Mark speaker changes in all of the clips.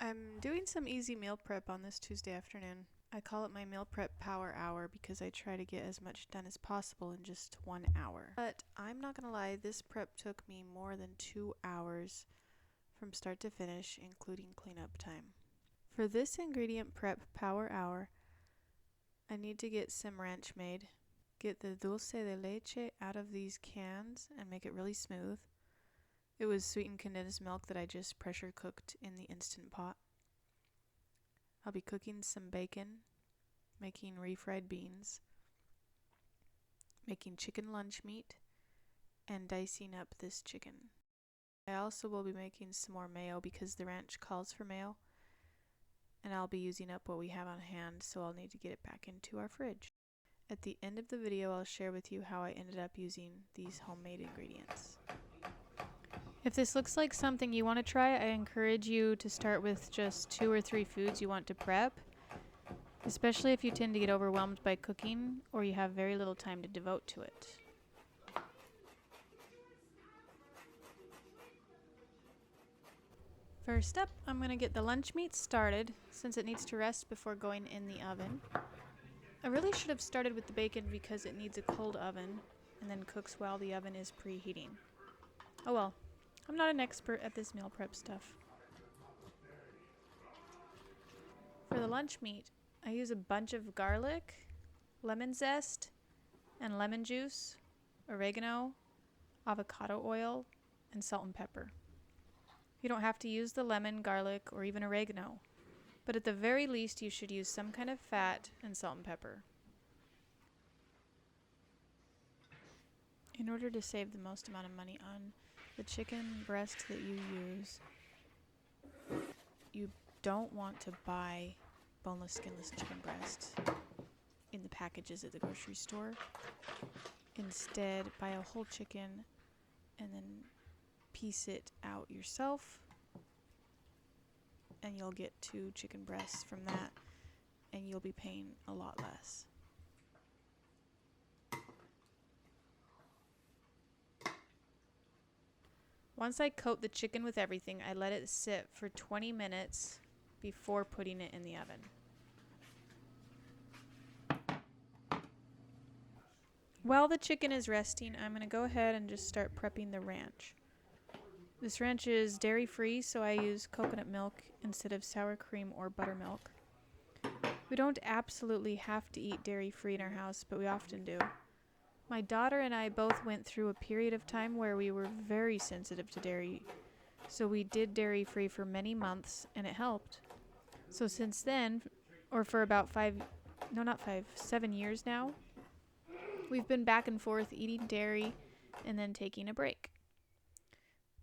Speaker 1: I'm doing some easy meal prep on this Tuesday afternoon. I call it my meal prep power hour because I try to get as much done as possible in just 1 hour. But I'm not gonna lie, this prep took me more than 2 hours from start to finish, including cleanup time. For this ingredient prep power hour, I need to get some ranch made, get the dulce de leche out of these cans and make it really smooth. It was sweetened condensed milk that I just pressure cooked in the Instant Pot. I'll be cooking some bacon, making refried beans, making chicken lunch meat, and dicing up this chicken. I also will be making some more mayo because the ranch calls for mayo, and I'll be using up what we have on hand, so I'll need to get it back into our fridge. At the end of the video, I'll share with you how I ended up using these homemade ingredients. If this looks like something you want to try, I encourage you to start with just 2 or 3 foods you want to prep, especially if you tend to get overwhelmed by cooking or you have very little time to devote to it. First up, I'm going to get the lunch meat started since it needs to rest before going in the oven. I really should have started with the bacon because it needs a cold oven and then cooks while the oven is preheating. Oh well. I'm not an expert at this meal prep stuff. For the lunch meat, I use a bunch of garlic, lemon zest, and lemon juice, oregano, avocado oil, and salt and pepper. You don't have to use the lemon, garlic, or even oregano, but at the very least you should use some kind of fat and salt and pepper. In order to save the most amount of money on the chicken breast that you use, you don't want to buy boneless, skinless chicken breast in the packages at the grocery store. Instead, buy a whole chicken and then piece it out yourself, and you'll get 2 chicken breasts from that, and you'll be paying a lot less. Once I coat the chicken with everything, I let it sit for 20 minutes before putting it in the oven. While the chicken is resting, I'm going to go ahead and just start prepping the ranch. This ranch is dairy-free, so I use coconut milk instead of sour cream or buttermilk. We don't absolutely have to eat dairy-free in our house, but we often do. My daughter and I both went through a period of time where we were very sensitive to dairy, so we did dairy-free for many months, and it helped. So since then, or for about 7 years now, we've been back and forth eating dairy and then taking a break.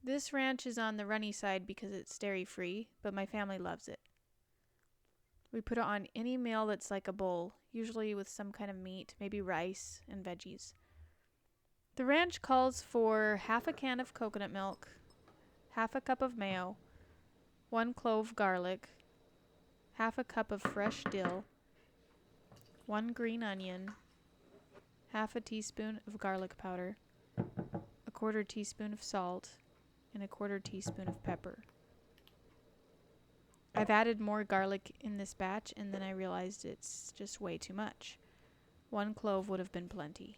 Speaker 1: This ranch is on the runny side because it's dairy-free, but my family loves it. We put it on any meal that's like a bowl, usually with some kind of meat, maybe rice and veggies. The ranch calls for half a can of coconut milk, half a cup of mayo, 1 clove garlic, half a cup of fresh dill, 1 green onion, half a teaspoon of garlic powder, 1/4 teaspoon of salt, and 1/4 teaspoon of pepper. I've added more garlic in this batch, and then I realized it's just way too much. 1 clove would have been plenty.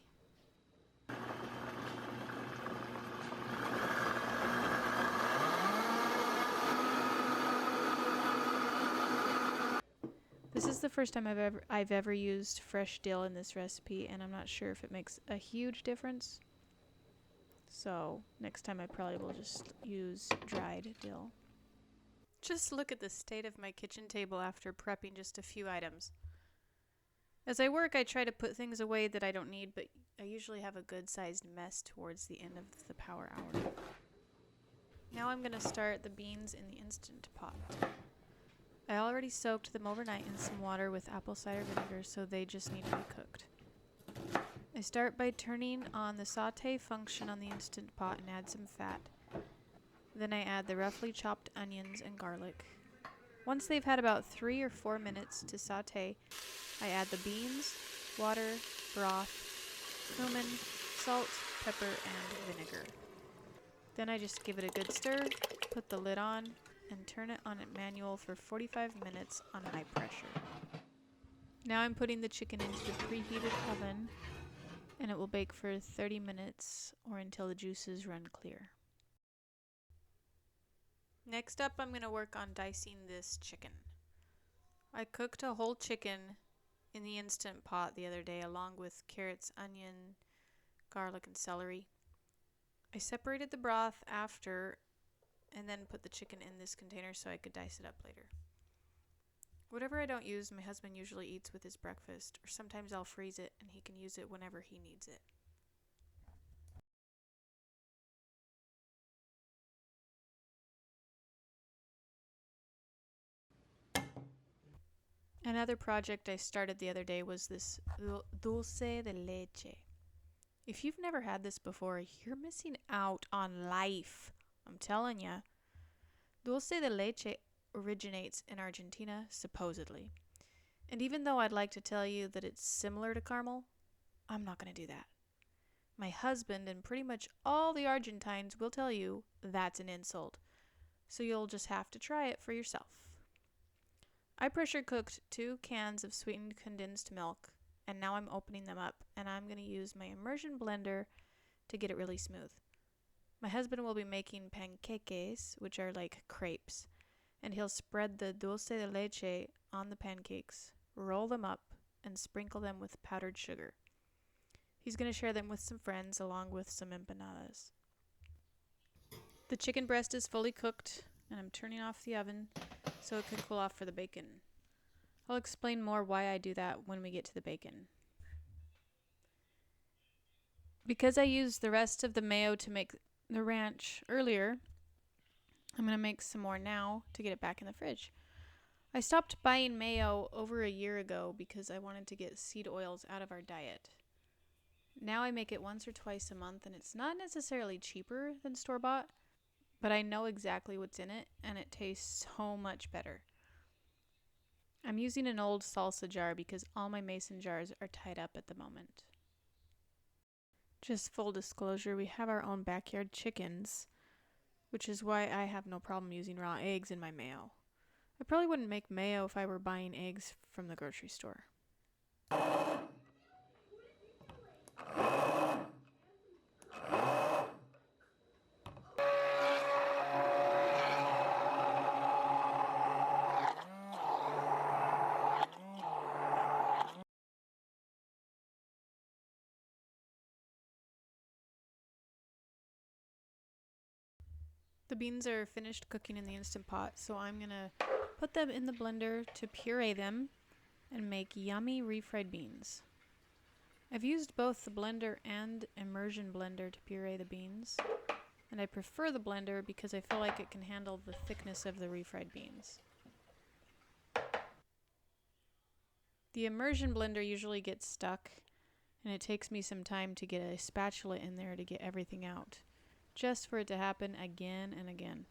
Speaker 1: This is the first time I've ever used fresh dill in this recipe, and I'm not sure if it makes a huge difference. So next time I probably will just use dried dill. Just look at the state of my kitchen table after prepping just a few items. As I work, I try to put things away that I don't need, but I usually have a good-sized mess towards the end of the power hour. Now I'm going to start the beans in the Instant Pot. I already soaked them overnight in some water with apple cider vinegar, so they just need to be cooked. I start by turning on the saute function on the Instant Pot and add some fat. Then I add the roughly chopped onions and garlic. Once they've had about 3 or 4 minutes to saute, I add the beans, water, broth, cumin, salt, pepper, and vinegar. Then I just give it a good stir, put the lid on, and turn it on manual for 45 minutes on high pressure. Now I'm putting the chicken into the preheated oven, and it will bake for 30 minutes or until the juices run clear. Next up, I'm going to work on dicing this chicken. I cooked a whole chicken in the Instant Pot the other day along with carrots, onion, garlic, and celery. I separated the broth after and then put the chicken in this container so I could dice it up later. Whatever I don't use, my husband usually eats with his breakfast, or sometimes I'll freeze it and he can use it whenever he needs it. Another project I started the other day was this dulce de leche. If you've never had this before, you're missing out on life. I'm telling ya. Dulce de leche originates in Argentina, supposedly. And even though I'd like to tell you that it's similar to caramel, I'm not going to do that. My husband and pretty much all the Argentines will tell you that's an insult. So you'll just have to try it for yourself. I pressure cooked 2 cans of sweetened condensed milk, and now I'm opening them up, and I'm going to use my immersion blender to get it really smooth. My husband will be making panqueques, which are like crepes, and he'll spread the dulce de leche on the pancakes, roll them up, and sprinkle them with powdered sugar. He's going to share them with some friends along with some empanadas. The chicken breast is fully cooked, and I'm turning off the oven so it can cool off for the bacon. I'll explain more why I do that when we get to the bacon. Because I used the rest of the mayo to make the ranch earlier, I'm going to make some more now to get it back in the fridge. I stopped buying mayo over a year ago because I wanted to get seed oils out of our diet. Now I make it once or twice a month, and it's not necessarily cheaper than store-bought, but I know exactly what's in it, and it tastes so much better. I'm using an old salsa jar because all my mason jars are tied up at the moment. Just full disclosure, we have our own backyard chickens, which is why I have no problem using raw eggs in my mayo. I probably wouldn't make mayo if I were buying eggs from the grocery store. The beans are finished cooking in the Instant Pot, so I'm going to put them in the blender to puree them and make yummy refried beans. I've used both the blender and immersion blender to puree the beans, and I prefer the blender because I feel like it can handle the thickness of the refried beans. The immersion blender usually gets stuck, and it takes me some time to get a spatula in there to get everything out, just for it to happen again and again.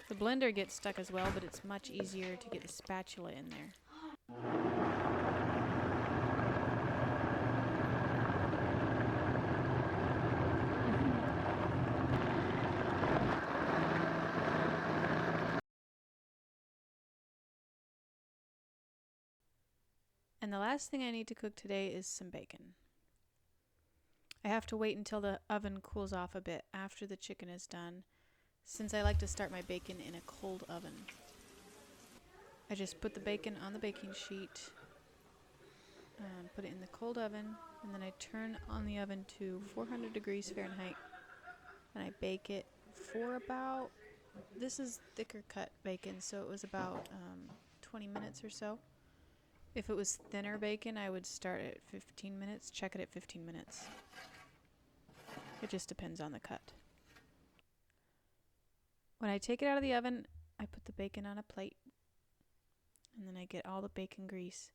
Speaker 1: The blender gets stuck as well, but it's much easier to get the spatula in there. And the last thing I need to cook today is some bacon. I have to wait until the oven cools off a bit after the chicken is done, since I like to start my bacon in a cold oven. I just put the bacon on the baking sheet, put it in the cold oven, and then I turn on the oven to 400 degrees Fahrenheit, and I bake it for about, this is thicker cut bacon, so it was about 20 minutes or so. If it was thinner bacon, I would start at 15 minutes, check it at 15 minutes. It just depends on the cut. When I take it out of the oven, I put the bacon on a plate, and then I get all the bacon grease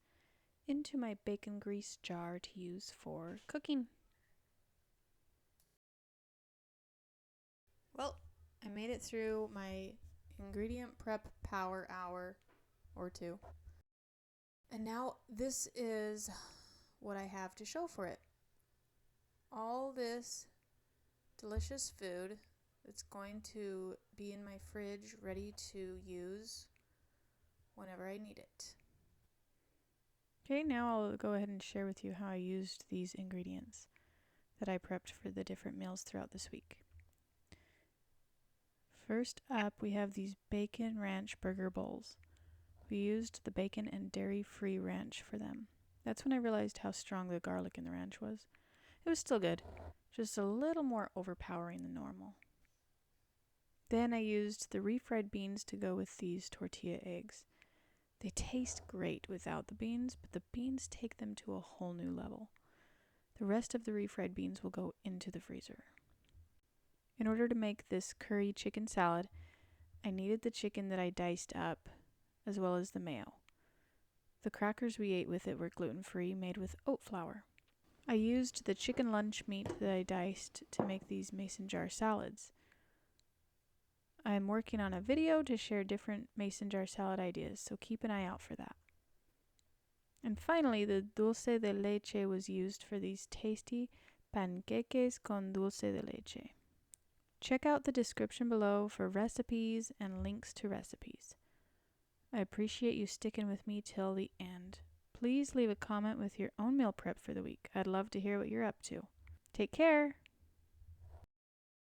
Speaker 1: into my bacon grease jar to use for cooking. Well, I made it through my ingredient prep power hour or two. And now this is what I have to show for it. All this delicious food that's going to be in my fridge ready to use whenever I need it. Okay, now I'll go ahead and share with you how I used these ingredients that I prepped for the different meals throughout this week. First up, we have these bacon ranch burger bowls. We used the bacon and dairy-free ranch for them. That's when I realized how strong the garlic in the ranch was. It was still good, just a little more overpowering than normal. Then I used the refried beans to go with these tortilla eggs. They taste great without the beans, but the beans take them to a whole new level. The rest of the refried beans will go into the freezer. In order to make this curry chicken salad, I needed the chicken that I diced up, as well as the mayo. The crackers we ate with it were gluten-free, made with oat flour. I used the chicken lunch meat that I diced to make these mason jar salads. I am working on a video to share different mason jar salad ideas, so keep an eye out for that. And finally, the dulce de leche was used for these tasty panqueques con dulce de leche. Check out the description below for recipes and links to recipes. I appreciate you sticking with me till the end. Please leave a comment with your own meal prep for the week. I'd love to hear what you're up to. Take care!